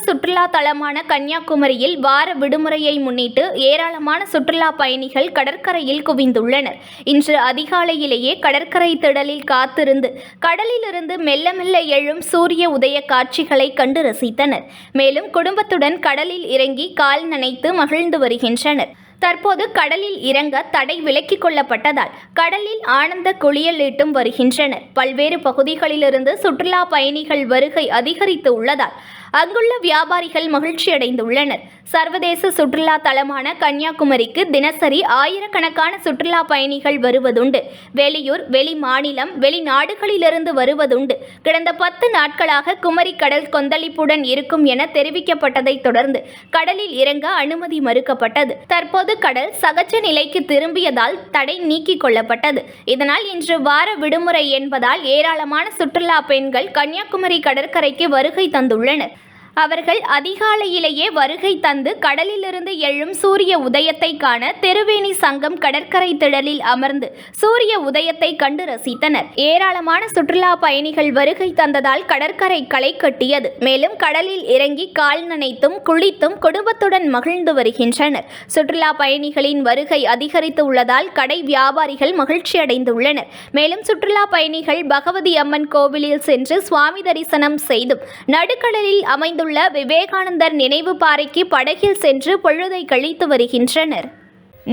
சுற்றுலா தலமான கன்னியாகுமரியில் வார விடுமுறையை முன்னிட்டு ஏராளமான சுற்றுலா பயணிகள் கடற்கரையில் குவிந்துள்ளனர். இன்று அதிகாலையிலேயே கடற்கரை திடலில் காத்திருந்து கடலிலிருந்து மெல்ல மெல்ல எழும் சூரிய உதய காட்சிகளை கண்டு ரசித்தனர். மேலும் குடும்பத்துடன் கடலில் இறங்கி கால் நனைத்து மகிழ்ந்து வருகின்றனர். தற்போது கடலில் இறங்க தடை விலக்கிக் கொள்ளப்பட்டதால் கடலில் ஆனந்த குளியலிட்டும் வருகின்றனர். பல்வேறு பகுதிகளிலிருந்து சுற்றுலா பயணிகள் வருகை அதிகரித்து உள்ளதால் அங்குள்ள வியாபாரிகள் மகிழ்ச்சியடைந்துள்ளனர். சர்வதேச சுற்றுலா தலமான கன்னியாகுமரிக்கு தினசரி ஆயிரக்கணக்கான சுற்றுலா பயணிகள் வருவதுண்டு. வெளியூர், வெளி மாநிலம், வெளிநாடுகளிலிருந்து வருவதுண்டு. கடந்த 10 நாட்களாக குமரி கடல் கொந்தளிப்புடன் இருக்கும் என தெரிவிக்கப்பட்டதை தொடர்ந்து கடலில் இறங்க அனுமதி மறுக்கப்பட்டது. தற்போது கடல் சகஜ நிலைக்கு திரும்பியதால் தடை நீக்கிக் கொள்ளப்பட்டது. இதனால் இன்று வார விடுமுறை என்பதால் ஏராளமான சுற்றுலா பெண்கள் கன்னியாகுமரி கடற்கரைக்கு வருகை தந்துள்ளனர். அவர்கள் அதிகாலையிலேயே வருகை தந்து கடலிலிருந்து எழும் சூரிய உதயத்தை காண திருவேணி சங்கம் கடற்கரை திடலில் அமர்ந்து சூரிய உதயத்தை கண்டு ரசித்தனர். ஏராளமான சுற்றுலா பயணிகள் வருகை தந்ததால் கடற்கரை களை கட்டியது. மேலும் கடலில் இறங்கி கால் நனைத்தும் குளித்தும் குடும்பத்துடன் மகிழ்ந்து வருகின்றனர். சுற்றுலா பயணிகளின் வருகை அதிகரித்து உள்ளதால் கடை வியாபாரிகள் மகிழ்ச்சியடைந்துள்ளனர். மேலும் சுற்றுலா பயணிகள் பகவதி அம்மன் கோவிலில் சென்று சுவாமி தரிசனம் செய்தும் நடுக்கடலில் அமைந்துள்ள விவேகானந்தர் நினைவு பாறைக்கு படகில் சென்று பொழுதை கழித்து வருகின்றனர்.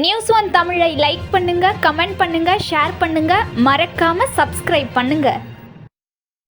நியூஸ்1 தமிழை லைக் பண்ணுங்க, கமெண்ட் பண்ணுங்க, ஷேர் பண்ணுங்க, மறக்காம சப்ஸ்கிரைப் பண்ணுங்க.